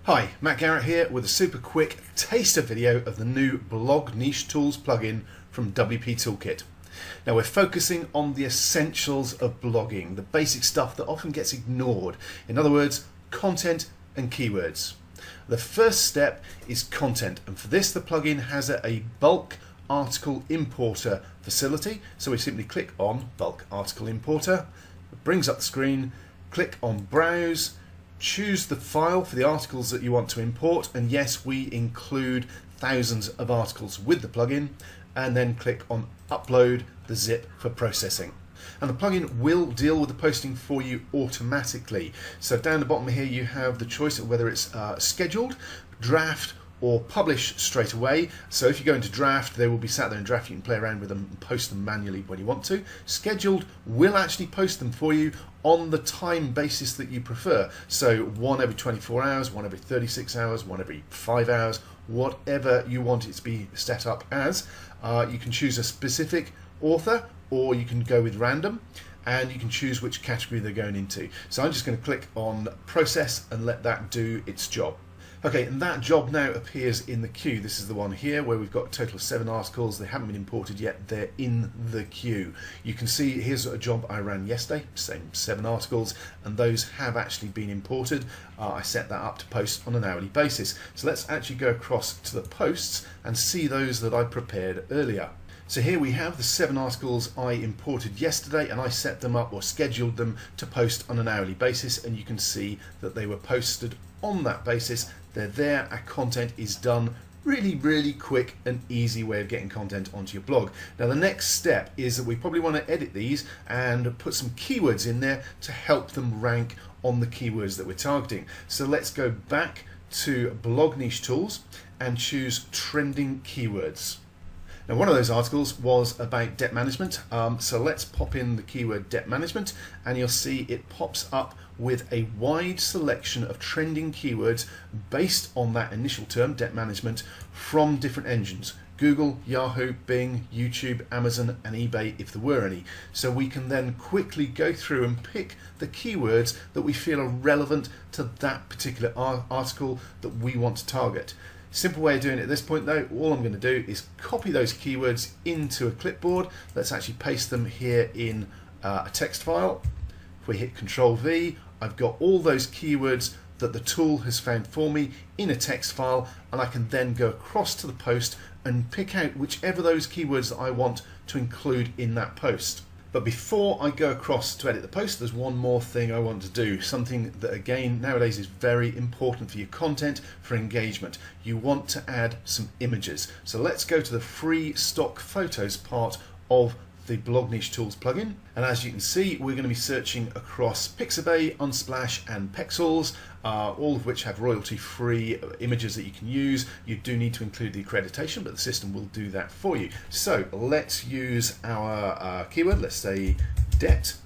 Hi, Matt Garrett here with a super quick taster video of the new Blog Niche Tools plugin from WP Toolkit. Now we're focusing on the essentials of blogging, the basic stuff that often gets ignored. In other words, content and keywords. The first step is content, and for this the plugin has a bulk article importer facility. So we simply click on bulk article importer, it brings up the screen, click on browse, choose the file for the articles that you want to import, and yes, we include thousands of articles with the plugin, and then click on upload the zip for processing. And the plugin will deal with the posting for you automatically. So down the bottom here you have the choice of whether it's scheduled, draft, or publish straight away. So if you go into draft, they will be sat there in draft. You can play around with them and post them manually when you want to. Scheduled will actually post them for you on the time basis that you prefer. So one every 24 hours, one every 36 hours, one every 5 hours, whatever you want it to be set up as. You can choose a specific author, or you can go with random, and you can choose which category they're going into. So I'm just going to click on process and let that do its job. Okay, and that job now appears in the queue. This is the one here where we've got a total of 7 articles. They haven't been imported yet. They're in the queue. You can see here's a job I ran yesterday, same 7 articles, and those have actually been imported. I set that up to post on an hourly basis. So let's actually go across to the posts and see those that I prepared earlier. So here we have the 7 articles I imported yesterday, and I set them up or scheduled them to post on an hourly basis, and you can see that they were posted on that basis. They're there, our content is done. Really quick and easy way of getting content onto your blog. Now the next step is that we probably want to edit these and put some keywords in there to help them rank on the keywords that we're targeting. So let's go back to Blog Niche Tools and choose trending keywords. Now one of those articles was about debt management, so let's pop in the keyword debt management, and you'll see it pops up with a wide selection of trending keywords based on that initial term, debt management, from different engines: Google, Yahoo, Bing, YouTube, Amazon, and eBay, if there were any. So we can then quickly go through and pick the keywords that we feel are relevant to that particular article that we want to target. Simple way of doing it at this point though, all I'm going to do is copy those keywords into a clipboard. Let's actually paste them here in a text file. If we hit Control V, I've got all those keywords that the tool has found for me in a text file, and I can then go across to the post and pick out whichever those keywords that I want to include in that post. But before I go across to edit the post, there's one more thing I want to do, something that again nowadays is very important for your content, for engagement. You want to add some images. So let's go to the free stock photos part of the Blog Niche Tools plugin, and as you can see we're going to be searching across Pixabay, Unsplash and Pexels, all of which have royalty-free images that you can use. You do need to include the accreditation, but the system will do that for you. So let's use our keyword, let's say debt,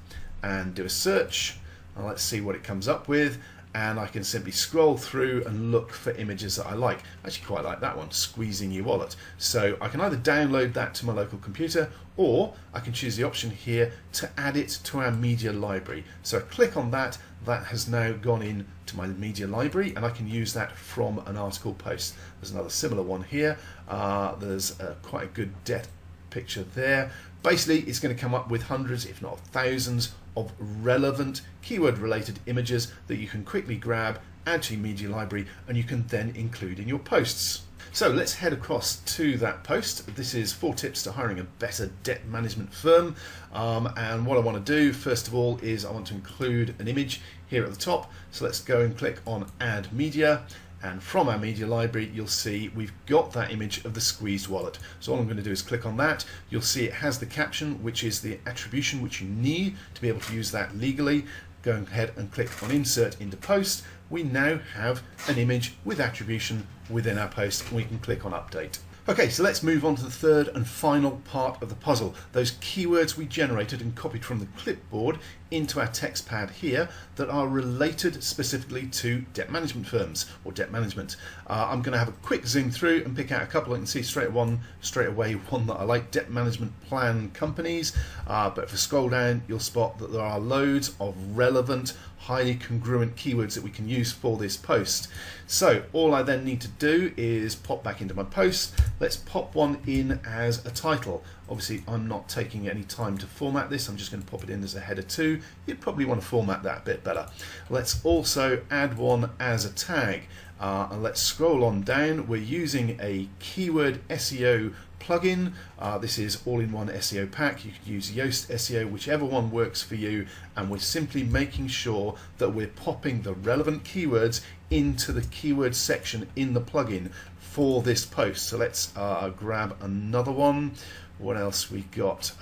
and do a search, and let's see what it comes up with. And I can simply scroll through and look for images that I like. I actually quite like that one, squeezing your wallet. So I can either download that to my local computer, or I can choose the option here to add it to our media library. So I click on that, that has now gone in to my media library, and I can use that from an article post. There's another similar one here. There's quite a good debt picture there. Basically it's going to come up with hundreds if not thousands of relevant keyword related images that you can quickly grab, add to your media library, and you can then include in your posts. So let's head across to that post. This is 4 tips to hiring a better debt management firm, and what I want to do first of all is I want to include an image here at the top. So let's go and click on add media, and from our media library you'll see we've got that image of the squeezed wallet. So all I'm going to do is click on that. You'll see it has the caption, which is the attribution which you need to be able to use that legally. Go ahead and click on insert into post. We now have an image with attribution within our post, and we can click on update. Okay, so let's move on to the third and final part of the puzzle, those keywords we generated and copied from the clipboard into our text pad here that are related specifically to debt management firms or debt management. I'm going to have a quick zoom through and pick out a couple. I can see straight away one that I like, debt management plan companies. But if I scroll down, you'll spot that there are loads of relevant, highly congruent keywords that we can use for this post. So all I then need to do is pop back into my post. Let's pop one in as a title. Obviously, I'm not taking any time to format this. I'm just going to pop it in as a header too. You'd probably want to format that a bit better. Let's also add one as a tag. And let's scroll on down. We're using a keyword SEO plugin. This is all-in-one SEO pack. You could use Yoast SEO, whichever one works for you. And we're simply making sure that we're popping the relevant keywords into the keyword section in the plugin for this post. So let's grab another one. What else we got?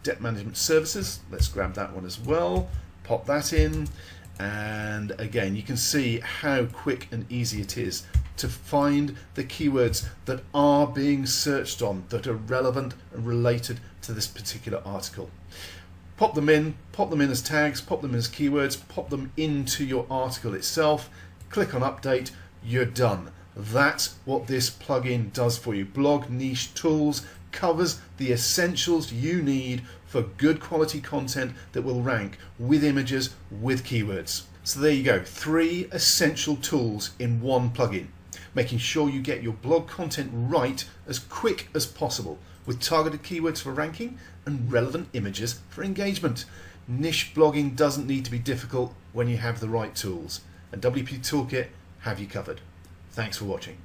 Debt management services. Let's grab that one as well. Pop that in. And again, you can see how quick and easy it is to find the keywords that are being searched on, that are relevant and related to this particular article. Pop them in as tags, pop them in as keywords, pop them into your article itself, click on update, you're done. That's what this plugin does for you. Blog Niche Tools covers the essentials you need for good quality content that will rank with images, with keywords. So there you go, 3 essential tools in one plugin, making sure you get your blog content right as quick as possible with targeted keywords for ranking and relevant images for engagement. Niche blogging doesn't need to be difficult when you have the right tools, and WP Toolkit have you covered. Thanks for watching.